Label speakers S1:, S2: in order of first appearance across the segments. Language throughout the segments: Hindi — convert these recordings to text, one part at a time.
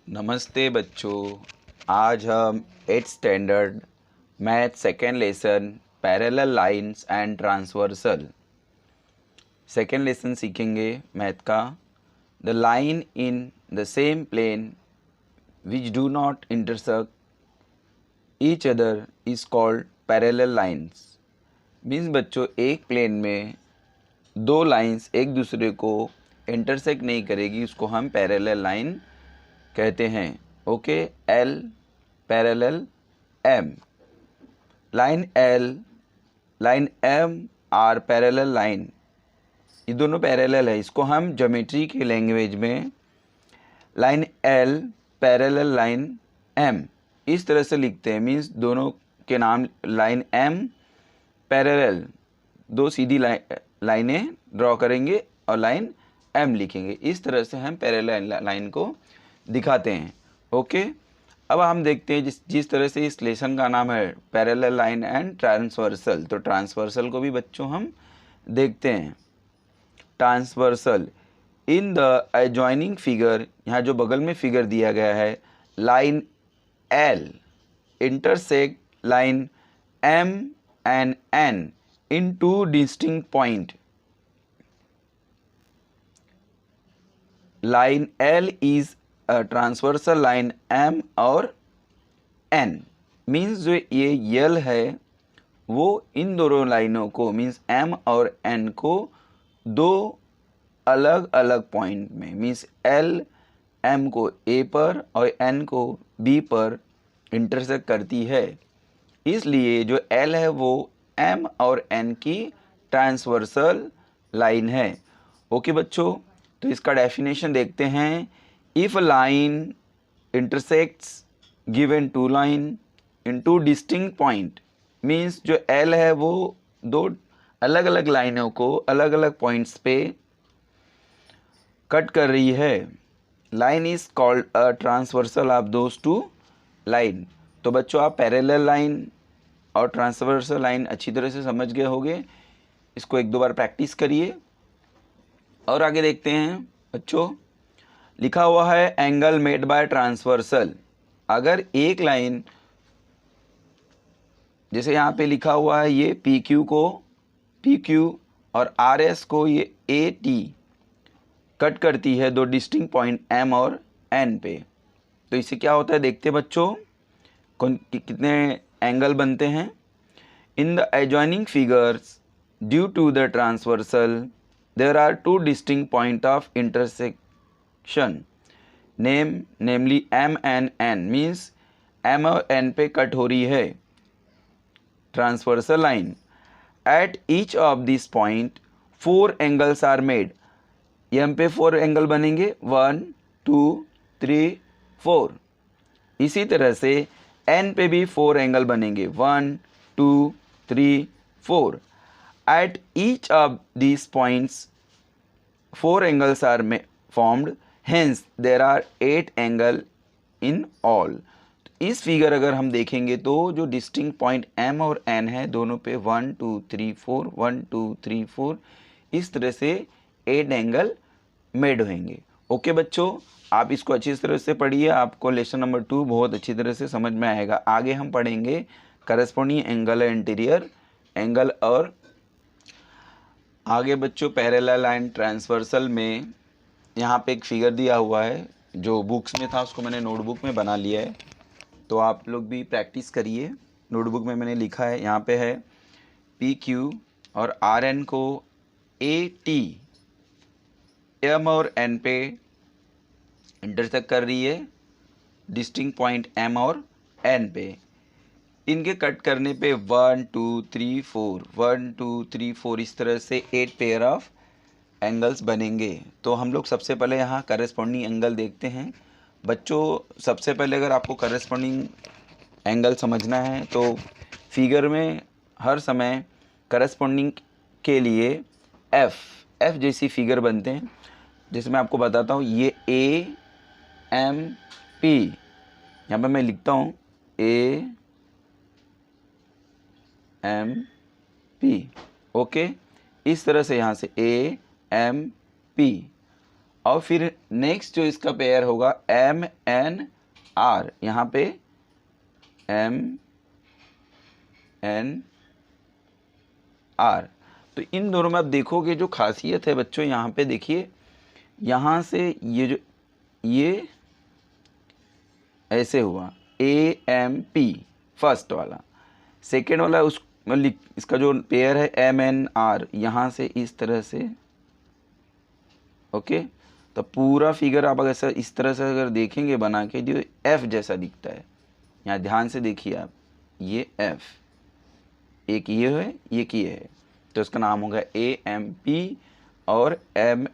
S1: नमस्ते बच्चों। आज हम 8th standard math second lesson parallel lines and transversal second lesson सीखेंगे मैथ का। The line in the same plane which do not intersect each other is called parallel lines. Means बच्चों, एक प्लेन में दो लाइंस एक दूसरे को इंटरसेक्ट नहीं करेगी, उसको हम पैरेलल लाइन कहते हैं। Okay, L parallel M, line L line M are parallel line, ये दोनों पैरेलल है। इसको हम ज्योमेट्री की लैंग्वेज में line L parallel line M इस तरह से लिखते हैं। मीन्स दोनों के नाम लाइन एम पैरेलल, दो सीधी लाइनें ड्रॉ करेंगे और लाइन एम लिखेंगे। इस तरह से हम पैरेलल लाइन को दिखाते हैं। ओके, अब हम देखते हैं जिस तरह से इस लेसन का नाम है पैरेलल लाइन एंड ट्रांसवर्सल, तो ट्रांसवर्सल को भी बच्चों हम देखते हैं। Transversal in the adjoining figure, यहाँ जो बगल में फिगर दिया गया है, line L intersect line M and N in two distinct point. Line L is transversal line M और एन। मीन्स जो ये यल है वो इन दोनों लाइनों को, मीन्स एम और एन को दो अलग अलग पॉइंट में, मीन्स एल एम को ए पर और एन को बी पर इंटरसेक्ट करती है। इसलिए जो एल है वो एम और एन की ट्रांसवर्सल लाइन है। ओके बच्चों, तो इसका डेफिनेशन देखते हैं। If line intersects given two line in two distinct point, means जो एल है वो दो अलग अलग लाइनों को अलग अलग पॉइंट्स पे कट कर रही है, line is called a transversal of those two line. तो बच्चों, आप पैरेलल लाइन और ट्रांसवर्सल लाइन अच्छी तरह से समझ गए होंगे। इसको एक दो बार प्रैक्टिस करिए और आगे देखते हैं। बच्चों, लिखा हुआ है एंगल मेड बाय ट्रांसवर्सल। अगर एक लाइन, जैसे यहाँ पे लिखा हुआ है, ये पी क्यू को पी क्यू और आर एस को ये ए टी कट करती है दो डिस्टिंक्ट पॉइंट एम और एन पे, तो इससे क्या होता है देखते हैं बच्चों, कितने एंगल बनते हैं। In the adjoining figures due to the transversal there are two distinct point of intersection namely M and N. Means M और एन पे कट हो रही है transversal line. At each of this point 4 angles are made. M पे 4 एंगल बनेंगे, 1 2 3 4। इसी तरह से एन पे भी 4 एंगल बनेंगे, 1 2 3 4। At each of this points 4 angles are formed, hence there are 8 angle in all. इस फिगर अगर हम देखेंगे तो जो डिस्टिंक्ट पॉइंट एम और एन है दोनों पे 1 2 3 4 1 2 3 4 इस तरह से 8 एंगल मेड होंगे। ओके बच्चों, आप इसको अच्छी तरह से पढ़िए, आपको लेसन नंबर 2 बहुत अच्छी तरह से समझ में आएगा। आगे हम पढ़ेंगे करस्पॉन्डिंग एंगल इंटीरियर एंगल। और आगे बच्चों पैरेलल एंड ट्रांसवर्सल में यहाँ पे एक फिगर दिया हुआ है, जो बुक्स में था उसको मैंने नोटबुक में बना लिया है, तो आप लोग भी प्रैक्टिस करिए। नोटबुक में मैंने लिखा है, यहाँ पे है पी क्यू और आर एन को ए टी एम और एन पे इंटरसेक्ट कर रही है डिस्टिंक्ट पॉइंट एम और एन पे। इनके कट करने पे 1 2 3 4 1 2 3 4 इस तरह से 8 पेयर ऑफ एंगल्स बनेंगे। तो हम लोग सबसे पहले यहाँ करस्पॉन्डिंग एंगल देखते हैं। बच्चों, सबसे पहले अगर आपको करस्पॉन्डिंग एंगल समझना है तो फिगर में हर समय करस्पॉन्डिंग के लिए एफ जैसी फिगर बनते हैं। जैसे मैं आपको बताता हूँ, ये ए एम पी, यहाँ पे मैं लिखता हूँ ए एम पी। ओके, इस तरह से यहाँ से ए एम पी। और फिर नेक्स्ट जो इसका पेयर होगा एम एन आर, यहाँ पे एम एन आर। तो इन दोनों में आप देखोगे जो खासियत है बच्चों, यहाँ पे देखिए, यहाँ से ये ऐसे हुआ ए एम पी फर्स्ट वाला, सेकेंड वाला उस इसका जो पेयर है एम एन आर, यहाँ से इस तरह से, ओके। तो पूरा फिगर आप अगर इस तरह से अगर देखेंगे बना के, जो एफ जैसा दिखता है, यहाँ ध्यान से देखिए आप, ये एफ, एक ये है, एक ये है, तो इसका नाम होगा ए एम पी और M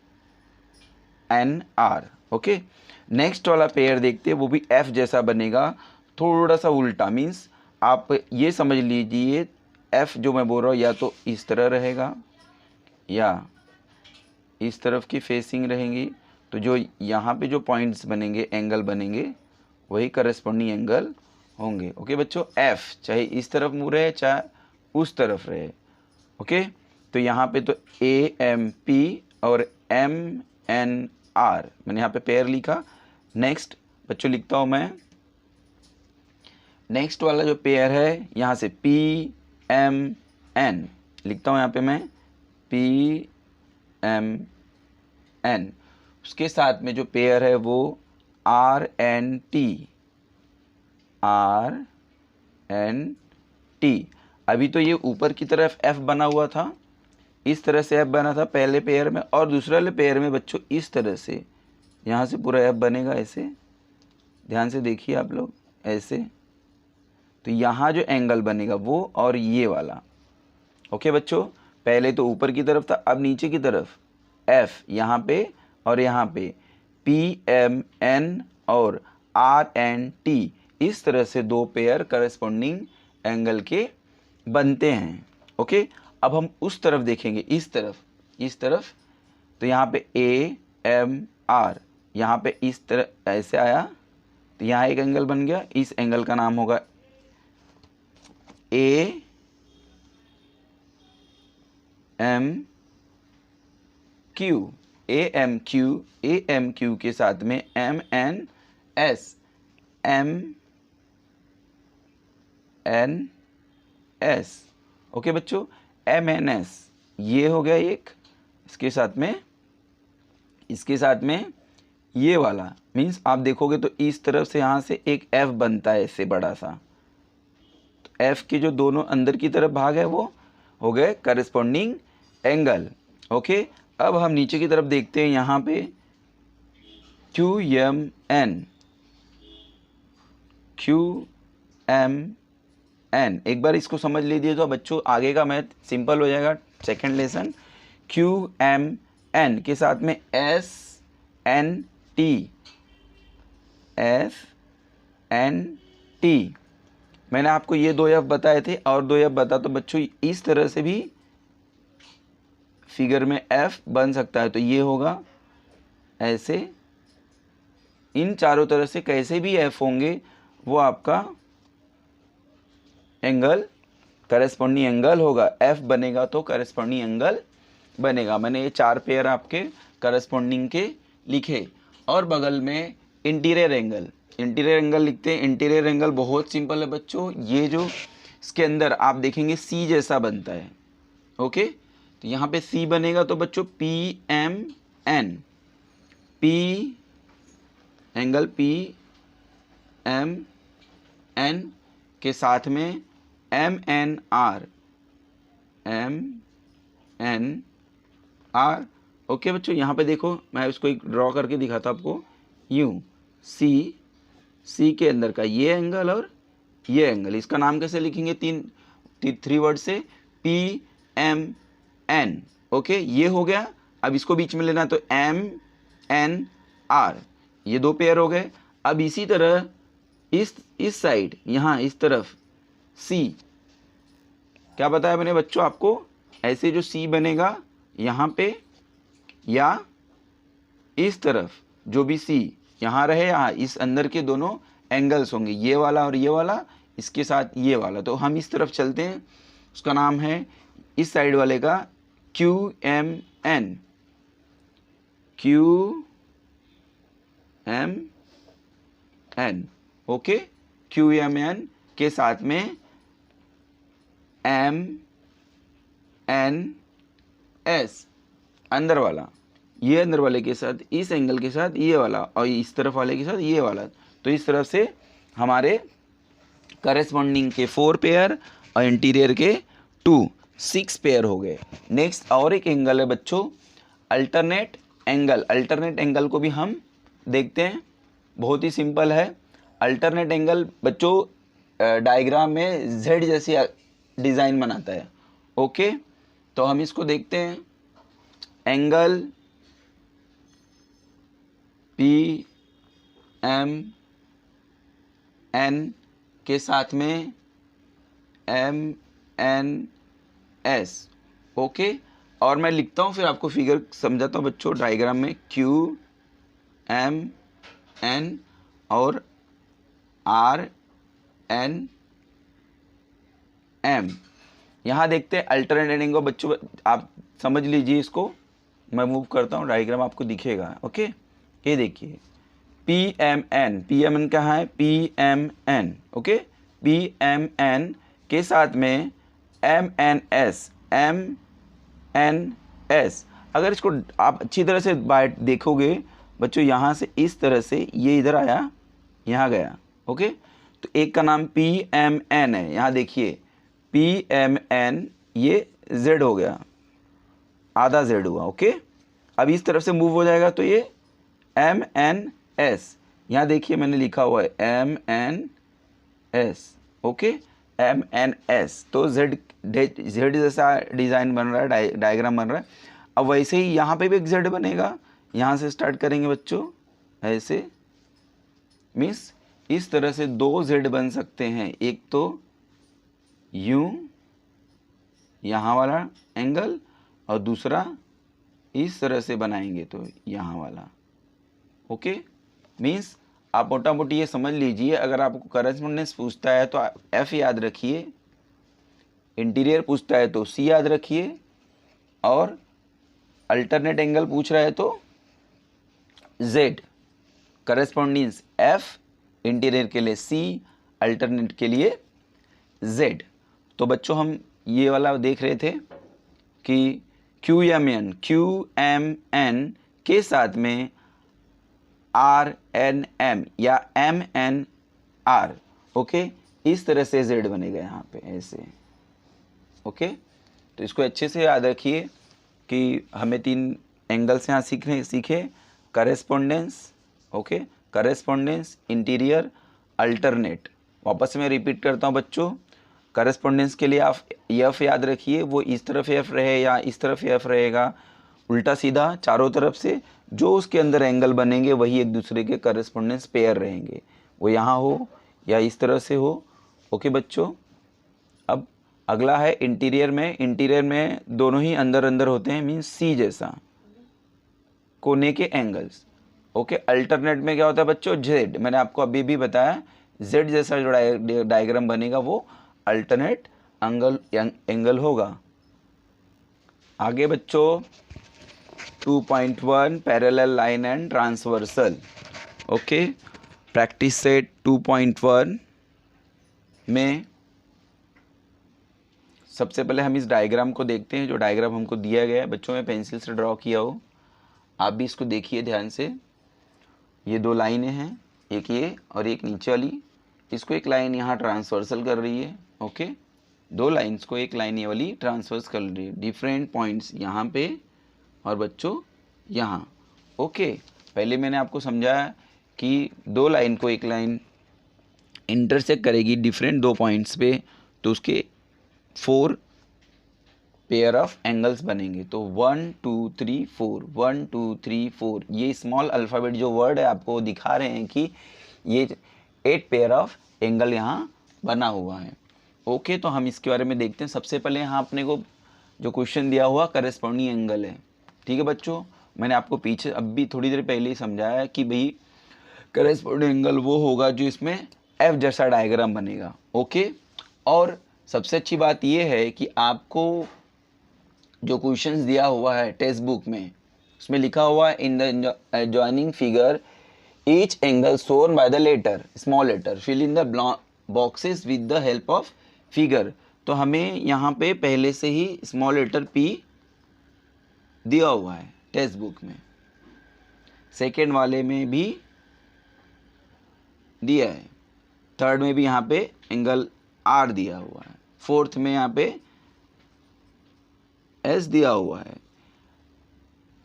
S1: N R, okay. Next वाला पेयर देखते हैं, वो भी एफ जैसा बनेगा, थोड़ा सा उल्टा, मीन्स आप ये समझ लीजिए एफ जो मैं बोल रहा हूँ या तो इस तरह रहेगा या इस तरफ की फेसिंग रहेंगी, तो जो यहाँ पे जो पॉइंट्स बनेंगे, एंगल बनेंगे, वही करस्पॉन्डिंग एंगल होंगे, ओके बच्चों। एफ चाहे इस तरफ मुँह रहे चाहे उस तरफ रहे, ओके। तो यहाँ पे तो ए एम पी और एम एन आर, मैंने यहाँ पे पेयर लिखा। नेक्स्ट बच्चों लिखता हूँ मैं, नेक्स्ट वाला जो पेयर है, यहाँ से पी एम एन लिखता हूँ, यहाँ पे मैं पी एम एन, उसके साथ में जो पेयर है वो R N T, R N T. अभी तो ये ऊपर की तरफ एफ बना हुआ था, इस तरह से एफ बना था पहले पेयर में, और दूसरे वाले पेयर में बच्चों इस तरह से यहाँ से पूरा एफ बनेगा, ऐसे ध्यान से देखिए आप लोग, ऐसे। तो यहाँ जो एंगल बनेगा वो और ये वाला, ओके बच्चों। पहले तो ऊपर की तरफ था, अब नीचे की तरफ एफ यहाँ पे और यहाँ पे पी एम एन और आर एन टी, इस तरह से दो पेयर करस्पॉन्डिंग एंगल के बनते हैं, ओके। अब हम उस तरफ देखेंगे, इस तरफ, तो यहाँ पे ए एम आर, यहाँ पे इस तरह ऐसे आया, तो यहाँ एक एंगल बन गया, इस एंगल का नाम होगा A M Q, A M Q के साथ में M N S, M N S, okay बच्चों। एम एन एस ये हो गया एक, इसके साथ में ये वाला, मीन्स आप देखोगे तो इस तरफ से यहाँ से एक एफ बनता है ऐसे बड़ा सा, तो एफ के जो दोनों अंदर की तरफ भाग है वो हो गए करस्पॉन्डिंग एंगल, ओके। अब हम नीचे की तरफ देखते हैं, यहाँ पे क्यू एम एन, एक बार इसको समझ लीजिए तो बच्चों आगे का मैथ सिंपल हो जाएगा। Second lesson, Q M N के साथ में एस एन टी, मैंने आपको ये दो एफ बताए थे और दो एफ बता, तो बच्चों इस तरह से भी फिगर में एफ बन सकता है, तो ये होगा ऐसे, इन चारों तरह से कैसे भी एफ होंगे वो आपका एंगल करस्पॉन्डिंग एंगल होगा, एफ बनेगा तो करस्पॉन्डिंग एंगल बनेगा। मैंने ये चार पेयर आपके करस्पॉन्डिंग के लिखे, और बगल में इंटीरियर एंगल लिखते हैं। इंटीरियर एंगल बहुत सिंपल है बच्चों, ये जो इसके अंदर आप देखेंगे सी जैसा बनता है, ओके। तो यहाँ पे सी बनेगा तो बच्चों P M N, P angle P M N के साथ में एम एन आर, ओके बच्चों। यहाँ पे देखो मैं उसको एक ड्रॉ करके दिखाता आपको, यूं सी के अंदर का ये एंगल और ये एंगल, इसका नाम कैसे लिखेंगे, थ्री वर्ड से पी एम एन, ओके। ये हो गया। अब इसको बीच में लेना, तो एम एन आर, ये दो पेयर हो गए। अब इसी तरह इस साइड यहाँ इस तरफ सी, क्या बताया मैंने बच्चों आपको, ऐसे जो सी बनेगा यहाँ पे या इस तरफ जो भी सी यहाँ रहे, यहाँ इस अंदर के दोनों एंगल्स होंगे, ये वाला और ये वाला, इसके साथ ये वाला। तो हम इस तरफ चलते हैं, उसका नाम है इस साइड वाले का Q M N, Q M N, okay, Q M N के साथ में एम एन एस, अंदर वाला, ये अंदर वाले के साथ इस एंगल के साथ ये वाला, और इस तरफ वाले के साथ ये वाला। तो इस तरफ से हमारे करेस्पॉन्डिंग के 4 पेयर और इंटीरियर के 6 पेयर हो गए। नेक्स्ट और एक एंगल है बच्चों, अल्टरनेट एंगल। अल्टरनेट एंगल को भी हम देखते हैं, बहुत ही सिंपल है। अल्टरनेट एंगल बच्चों डायग्राम में जेड जैसी डिज़ाइन बनाता है, ओके। तो हम इसको देखते हैं, एंगल पी एम एन के साथ में एम एन एस, ओके। और मैं लिखता हूँ, फिर आपको फिगर समझाता हूँ बच्चों। डायग्राम में क्यू एम एन और आर एन एम। यहाँ देखते हैं अल्टरनेट एंगल बच्चों, आप समझ लीजिए इसको। मैं मूव करता हूँ, डायग्राम आपको दिखेगा, ओके। ये देखिए P M N, P M N कहाँ है, P M N, okay. P M N के साथ में M N S, M N S. अगर इसको आप अच्छी तरह से बाइट देखोगे बच्चों, यहाँ से इस तरह से ये इधर आया, यहाँ गया, ओके। तो एक का नाम पी एम एन है, यहाँ देखिए पी एम एन, ये जेड हो गया, आधा जेड हुआ, ओके। अब इस तरफ से मूव हो जाएगा तो ये एम एन एस, यहाँ देखिए मैंने लिखा हुआ है M N S, okay, M N S. तो जेड जैसा डिज़ाइन बन रहा है, डायग्राम बन रहा है। अब वैसे ही यहाँ पे भी एक जेड बनेगा, यहाँ से स्टार्ट करेंगे बच्चों, ऐसे मीन्स इस तरह से 2 जेड बन सकते हैं। एक तो यूं यहाँ वाला एंगल, और दूसरा इस तरह से बनाएंगे तो यहाँ वाला, ओके। मीन्स आप मोटा मोटी ये समझ लीजिए, अगर आपको करेस्पॉन्डेंस पूछता है तो एफ याद रखिए, इंटीरियर पूछता है तो सी याद रखिए, और अल्टरनेट एंगल पूछ रहा है तो जेड। करेस्पॉन्डेंस एफ, इंटीरियर के लिए सी, अल्टरनेट के लिए जेड। तो बच्चों हम ये वाला देख रहे थे कि क्यू एम एन के साथ में आर एन एम या एम एन आर, ओके। इस तरह से जेड बनेगा यहाँ पे ऐसे, ओके। तो इसको अच्छे से याद रखिए कि हमें 3 एंगल्स यहाँ सीखे, correspondence, okay, correspondence, interior, alternate. वापस मैं रिपीट करता हूँ बच्चों, करेस्पॉन्डेंस के लिए आप एफ याद रखिए, वो इस तरफ एफ रहे या इस तरफ एफ रहेगा, उल्टा सीधा चारों तरफ से जो उसके अंदर एंगल बनेंगे वही एक दूसरे के करेस्पॉन्डेंस पेयर रहेंगे, वो यहाँ हो या इस तरह से हो, ओके बच्चों। अब अगला है इंटीरियर में दोनों ही अंदर अंदर होते हैं, मीन्स सी जैसा कोने के एंगल्स, ओके। अल्टरनेट में क्या होता है बच्चों, जेड। मैंने आपको अभी भी बताया, जेड जैसा जो डायग्राम बनेगा वो अल्टरनेट एंगल होगा। आगे बच्चों 2.1 parallel line and transversal, okay. Practice set 2.1 में सबसे पहले हम इस डायग्राम को देखते हैं, जो डायग्राम हमको दिया गया है बच्चों में पेंसिल से ड्रॉ किया हो। आप भी इसको देखिए ध्यान से। ये 2 लाइनें हैं, एक ये और एक नीचे वाली। इसको एक लाइन यहाँ ट्रांसवर्सल कर रही है, ओके। 2 लाइन्स को एक लाइन ये वाली ट्रांसवर्स कर रही है, डिफरेंट पॉइंट्स यहाँ पे और बच्चों यहाँ, ओके। पहले मैंने आपको समझाया कि 2 लाइन को एक लाइन इंटरसेक्ट करेगी डिफरेंट 2 पॉइंट्स पे, तो उसके 4 पेयर ऑफ एंगल्स बनेंगे। तो 1 2 3 4, 1 2 3 4, ये स्मॉल अल्फ़ाबेट जो वर्ड है आपको दिखा रहे हैं कि ये 8 पेयर ऑफ एंगल यहाँ बना हुआ है, ओके। तो हम इसके बारे में देखते हैं। सबसे पहले यहाँ अपने को जो क्वेश्चन दिया हुआ करेस्पॉन्डिंग एंगल है, ठीक है बच्चों। मैंने आपको पीछे अब भी थोड़ी देर पहले ही समझाया कि भाई करेस्पॉन्डिंग एंगल वो होगा जो इसमें एफ जैसा डायग्राम बनेगा, ओके। और सबसे अच्छी बात ये है कि आपको जो क्वेश्चंस दिया हुआ है टेक्स्ट बुक में, उसमें लिखा हुआ है इन the adjoining figure each angle shown by the letter small letter fill in the boxes with the help of figure। तो हमें यहाँ पे पहले से ही स्मॉल लेटर P दिया हुआ है टेक्स्ट बुक में, सेकेंड वाले में भी दिया है, थर्ड में भी यहाँ पे एंगल R दिया हुआ है, फोर्थ में यहाँ पे S दिया हुआ है,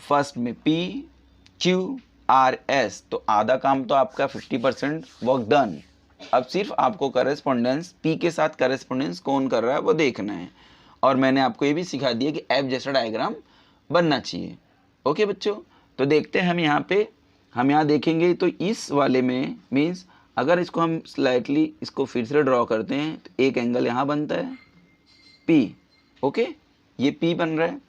S1: फर्स्ट में P Q R S। तो आधा काम तो आपका 50% वर्क डन। अब सिर्फ आपको करेस्पॉन्डेंस P के साथ करेस्पॉन्डेंस कौन कर रहा है वो देखना है, और मैंने आपको ये भी सिखा दिया कि F जैसा डायग्राम बनना चाहिए। ओके बच्चों, तो देखते हैं हम यहाँ देखेंगे तो इस वाले में मीन्स अगर इसको हम स्लाइटली इसको फिर से ड्रॉ करते हैं तो एक एंगल यहाँ बनता है P। ओके, ये P बन रहा है।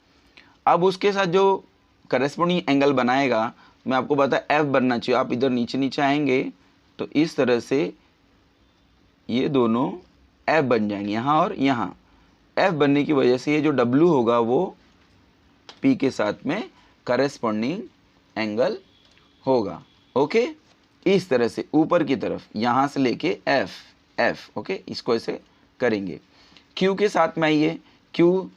S1: अब उसके साथ जो करेस्पॉन्डिंग एंगल बनाएगा, मैं आपको बता F बनना चाहिए। आप इधर नीचे नीचे आएंगे तो इस तरह से ये दोनों F बन जाएंगे, यहाँ और यहाँ। F बनने की वजह से ये जो W होगा वो P के साथ में करेस्पॉन्डिंग एंगल होगा। ओके, इस तरह से ऊपर की तरफ यहाँ से लेके F। ओके, इसको ऐसे करेंगे। Q के साथ में आइए, Q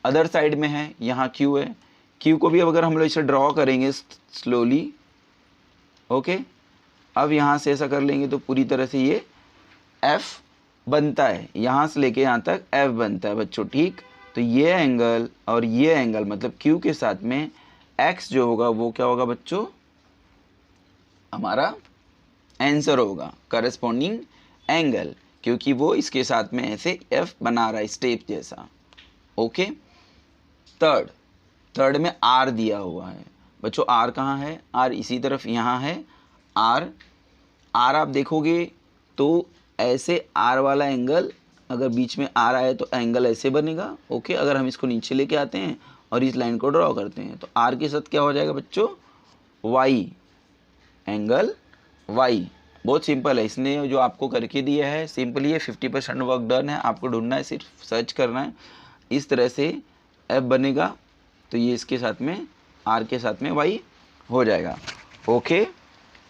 S1: अदर साइड में है, यहाँ Q है। Q को भी अब अगर हम लोग इसे ड्रॉ करेंगे स्लोली, ओके, अब यहाँ से ऐसा कर लेंगे तो पूरी तरह से ये F बनता है, यहाँ से लेके यहाँ तक F बनता है बच्चों। ठीक, तो ये एंगल और ये एंगल मतलब Q के साथ में X जो होगा वो क्या होगा बच्चों, हमारा आंसर होगा करेस्पॉन्डिंग एंगल, क्योंकि वो इसके साथ में ऐसे F बना रहा है स्टेप जैसा। ओके, थर्ड में R दिया हुआ है बच्चों। R कहाँ है? R इसी तरफ यहाँ है। R आप देखोगे तो ऐसे R वाला एंगल, अगर बीच में R आए तो एंगल ऐसे बनेगा। ओके, अगर हम इसको नीचे लेके आते हैं और इस लाइन को ड्रॉ करते हैं तो R के साथ क्या हो जाएगा बच्चों, Y, एंगल Y। बहुत सिंपल है, इसने जो आपको करके दिया है सिंपली ये 50% वर्क डन है। आपको ढूंढना है, सिर्फ सर्च करना है। इस तरह से F बनेगा तो ये इसके साथ में R के साथ में Y हो जाएगा। ओके,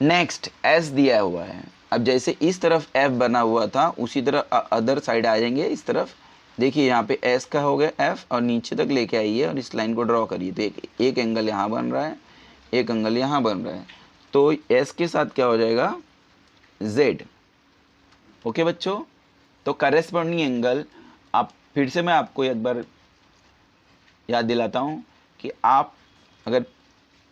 S1: नेक्स्ट S दिया हुआ है। अब जैसे इस तरफ F बना हुआ था उसी तरह अदर साइड आ जाएंगे इस तरफ। देखिए यहाँ पे S का हो गया F और नीचे तक लेके आइए और इस लाइन को ड्रॉ करिए तो एक एंगल यहाँ बन रहा है, एक एंगल यहाँ बन रहा है। तो S के साथ क्या हो जाएगा, Z। ओके बच्चों, तो करेस्पॉन्डिंग एंगल आप फिर से मैं आपको एक बार याद दिलाता हूँ कि आप अगर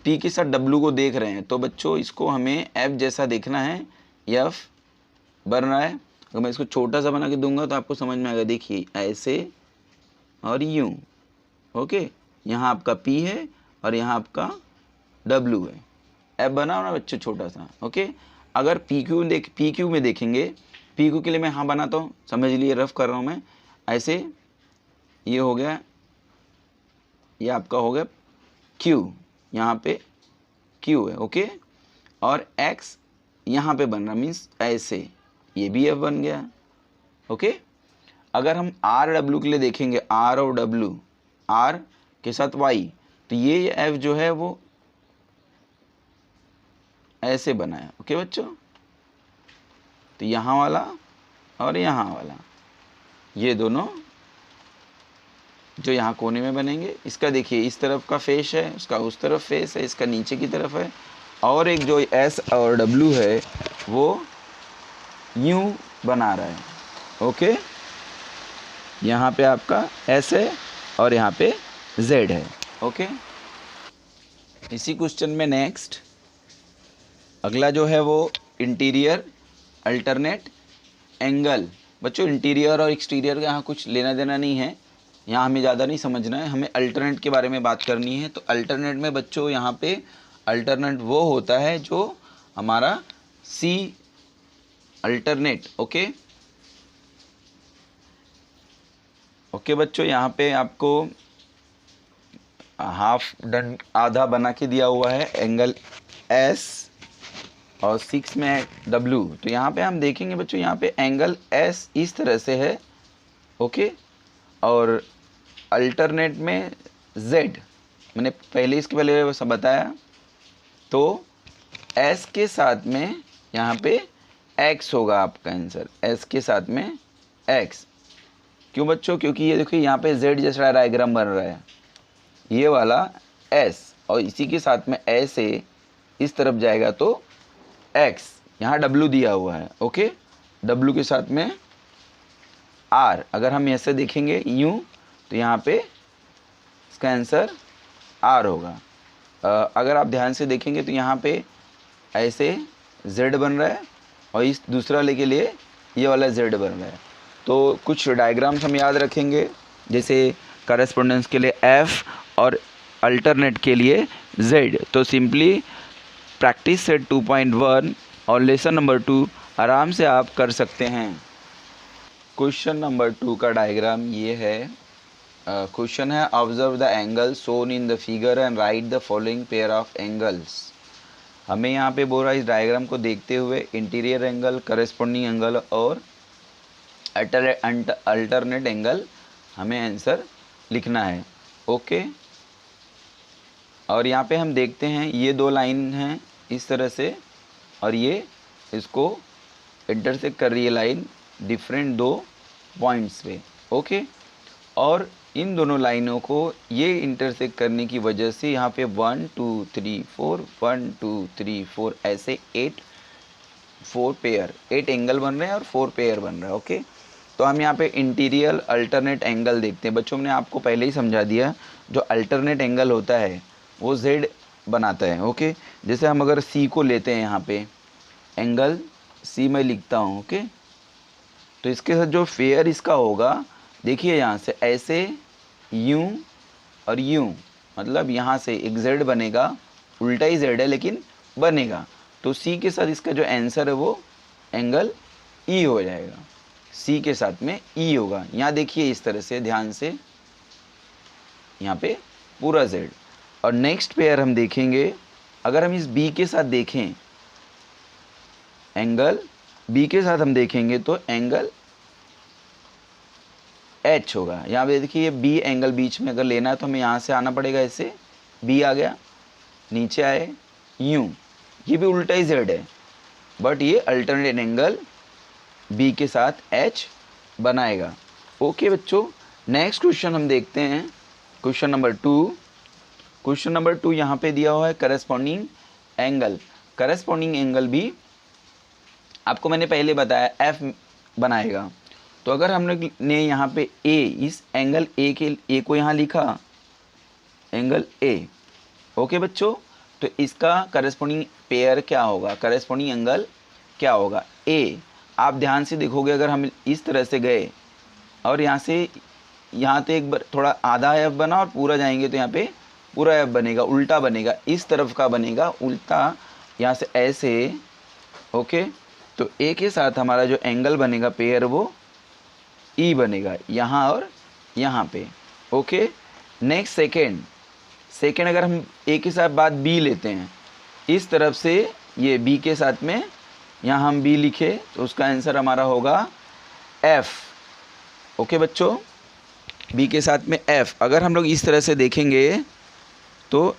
S1: P के साथ W को देख रहे हैं तो बच्चों इसको हमें F जैसा देखना है, F बन रहा है। अगर मैं इसको छोटा सा बना के दूंगा तो आपको समझ में आएगा। देखिए ऐसे और यूं। ओके, यहाँ आपका P है और यहाँ आपका W है। F बना हो ना बच्चों छोटा सा। ओके, अगर PQ में देखेंगे, PQ के लिए मैं यहाँ बनाता हूँ, समझ लिए, रफ कर रहा हूँ मैं। ऐसे ये हो गया, ये आपका हो गया Q, यहाँ पे Q है। ओके, और X यहाँ पे बन रहा मीन्स ऐसे, ये भी F बन गया। ओके, अगर हम RW के लिए देखेंगे, R और W, R के साथ Y, तो ये F जो है वो ऐसे बना है। ओके बच्चों, तो यहाँ वाला और यहाँ वाला, ये दोनों जो यहाँ कोने में बनेंगे, इसका देखिए इस तरफ का फेस है, उसका उस तरफ फेस है, इसका नीचे की तरफ है, और एक जो S और W है वो यूं बना रहा है। ओके, यहाँ पे आपका S है और यहाँ पे Z है। ओके, इसी क्वेश्चन में नेक्स्ट अगला जो है वो इंटीरियर अल्टरनेट एंगल। बच्चों इंटीरियर और एक्सटीरियर का यहाँ कुछ लेना देना नहीं है, यहाँ हमें ज़्यादा नहीं समझना है, हमें अल्टरनेट के बारे में बात करनी है। तो अल्टरनेट में बच्चों यहाँ पे अल्टरनेट वो होता है जो हमारा C अल्टरनेट। ओके बच्चों, यहाँ पे आपको हाफ डन आधा बना के दिया हुआ है एंगल S और 6 में W। तो यहाँ पे हम देखेंगे बच्चों, यहाँ पे एंगल S इस तरह से है। ओके, और अल्टरनेट में Z, मैंने पहले इसके पहले सब बताया। तो एस के साथ में यहाँ पे एक्स होगा आपका आंसर, एस के साथ में एक्स। क्यों बच्चों? क्योंकि ये देखिए यहाँ पे जेड जैसा डायग्राम बन रहा है, ये वाला एस और इसी के साथ में एस ए इस तरफ जाएगा तो एक्स, यहाँ डब्लू दिया हुआ है। ओके, डब्लू के साथ में आर। अगर हम ऐसे देखेंगे यूँ तो यहाँ पे इसका आंसर आर होगा। अगर आप ध्यान से देखेंगे तो यहाँ पे ऐसे जेड बन रहा है और इस दूसरा ले के लिए ये वाला जेड बन रहा है। तो कुछ डायग्राम्स हम याद रखेंगे, जैसे करस्पोंडेंस के लिए एफ और अल्टरनेट के लिए जेड। तो सिंपली प्रैक्टिस सेट 2.1 और लेसन नंबर 2 आराम से आप कर सकते हैं। क्वेश्चन नंबर 2 का डायग्राम ये है। क्वेश्चन है observe the angle shown in the figure and right the following pair of angles. हमें यहाँ पे बोल रहा है इस डायग्राम को देखते हुए इंटीरियर एंगल, करस्पॉन्डिंग एंगल और अल्टरनेट एंगल हमें आंसर लिखना है। ओके, और यहाँ पे हम देखते हैं ये दो लाइन हैं इस तरह से और ये इसको इंटरसेक्ट कर रही है लाइन डिफरेंट दो पॉइंट्स पे। ओके, और इन दोनों लाइनों को ये इंटरसेक्ट करने की वजह से यहाँ पे 1 2 3 4 1 2 3 4 ऐसे 4 पेयर 8 एंगल बन रहे हैं और 4 पेयर बन रहा है। ओके, तो हम यहाँ पे इंटीरियर अल्टरनेट एंगल देखते हैं। बच्चों ने आपको पहले ही समझा दिया, जो अल्टरनेट एंगल होता है वो जेड बनाता है। ओके, जैसे हम अगर सी को लेते हैं, यहाँ पे एंगल सी मैं लिखता हूँ। ओके, तो इसके साथ जो फेयर इसका होगा, देखिए यहाँ से ऐसे यूं और यूं, मतलब यहाँ से एक जेड बनेगा, उल्टा ही जेड है लेकिन बनेगा। तो सी के साथ इसका जो आंसर है वो एंगल ई हो जाएगा, सी के साथ में ई होगा। यहाँ देखिए इस तरह से ध्यान से, यहाँ पे पूरा जेड। और नेक्स्ट पेयर हम देखेंगे, अगर हम इस बी के साथ देखें, एंगल बी के साथ हम देखेंगे तो एंगल एच होगा। यहाँ पे देखिए ये बी एंगल बीच में अगर लेना है तो हमें यहाँ से आना पड़ेगा, ऐसे बी आ गया, नीचे आए यूं, ये भी उल्टा ही जेड है बट ये अल्टरनेट एंगल बी के साथ एच बनाएगा। ओके बच्चों, नेक्स्ट क्वेश्चन हम देखते हैं, क्वेश्चन नंबर 2। क्वेश्चन नंबर 2 यहाँ पे दिया हुआ है करस्पॉन्डिंग एंगल। करस्पॉन्डिंग एंगल भी आपको मैंने पहले बताया एफ बनाएगा। तो अगर हम लोग ने यहाँ पे ए, इस एंगल ए को यहाँ लिखा एंगल ए। ओके बच्चों, तो इसका करस्पॉन्डिंग पेयर क्या होगा, करस्पॉन्डिंग एंगल क्या होगा, ए। आप ध्यान से देखोगे, अगर हम इस तरह से गए और यहाँ से यहाँ तो एक बार थोड़ा आधा एफ बना और पूरा जाएंगे तो यहाँ पे पूरा एफ बनेगा, उल्टा बनेगा, इस तरफ का बनेगा उल्टा, यहाँ से ऐसे। ओके, तो ए के साथ हमारा जो एंगल बनेगा पेयर वो ई बनेगा, यहाँ और यहाँ पे। ओके, नेक्स्ट सेकेंड अगर हम ए के साथ बाद बी लेते हैं, इस तरफ से ये बी के साथ में यहाँ हम बी लिखे तो उसका आंसर हमारा होगा एफ। ओके बच्चों, बी के साथ में एफ। अगर हम लोग इस तरह से देखेंगे तो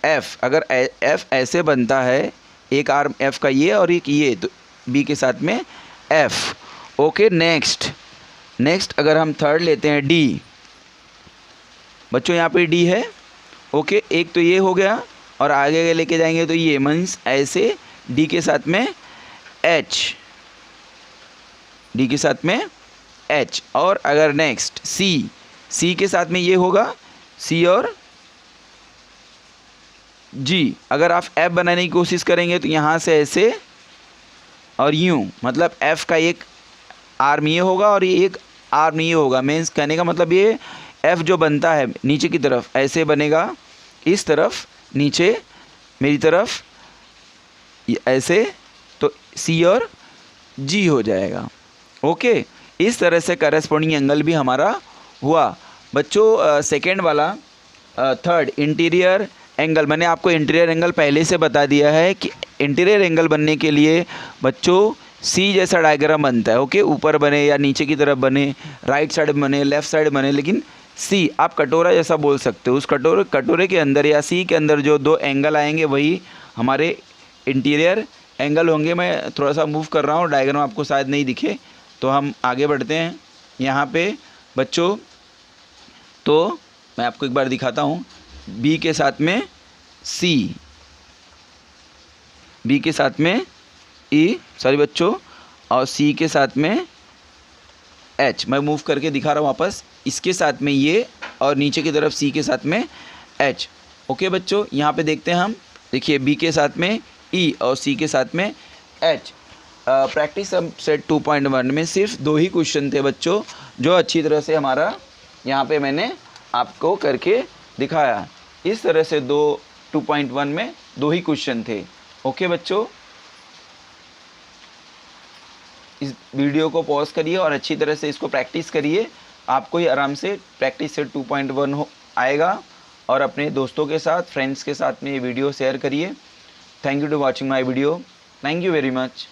S1: एफ, अगर एफ ऐसे बनता है, एक आर्म एफ का ये और एक ये, तो बी के साथ में एफ। ओके, नेक्स्ट अगर हम थर्ड लेते हैं डी। बच्चों यहाँ पे डी है। ओके, एक तो ये हो गया और आगे लेके जाएंगे तो ये मीन्स ऐसे डी के साथ में एच, डी के साथ में एच। और अगर नेक्स्ट सी के साथ में ये होगा सी और जी। अगर आप एफ बनाने की कोशिश करेंगे तो यहाँ से ऐसे और यूं, मतलब एफ का एक आर्म ये होगा और ये एक आर्म ये होगा। मीन्स कहने का मतलब ये एफ जो बनता है नीचे की तरफ ऐसे बनेगा, इस तरफ नीचे मेरी तरफ ऐसे, तो सी और जी हो जाएगा। ओके, इस तरह से करस्पॉन्डिंग एंगल भी हमारा हुआ। बच्चों सेकेंड वाला थर्ड इंटीरियर एंगल, मैंने आपको इंटीरियर एंगल पहले से बता दिया है कि इंटीरियर एंगल बनने के लिए बच्चों सी जैसा डायग्राम बनता है। ओके, ऊपर बने या नीचे की तरफ बने, राइट साइड बने, लेफ़्ट साइड बने, लेकिन सी आप कटोरा जैसा बोल सकते हो। उस कटोरे के अंदर या सी के अंदर जो दो एंगल आएंगे वही हमारे इंटीरियर एंगल होंगे। मैं थोड़ा सा मूव कर रहा हूँ, डायग्राम आपको शायद नहीं दिखे, तो हम आगे बढ़ते हैं। यहाँ पे बच्चों तो मैं आपको एक बार दिखाता हूँ, बी के साथ में सी, बी के साथ में ई, सॉरी बच्चों, और सी के साथ में एच। मैं मूव करके दिखा रहा हूँ वापस, इसके साथ में ये और नीचे की तरफ सी के साथ में एच। ओके बच्चों, यहाँ पे देखते हैं हम, देखिए बी के साथ में ई और सी के साथ में एच। प्रैक्टिस सेट 2.1 में सिर्फ 2 ही क्वेश्चन थे बच्चों, जो अच्छी तरह से हमारा यहाँ पे मैंने आपको करके दिखाया। इस तरह से 2.1 में 2 ही क्वेश्चन थे। ओके बच्चों, इस वीडियो को पॉज करिए और अच्छी तरह से इसको प्रैक्टिस करिए, आपको ही आराम से प्रैक्टिस सेट 2.1 आएगा। और अपने दोस्तों के साथ, फ्रेंड्स के साथ में ये वीडियो शेयर करिए। Thank you to watching my video. Thank you very much.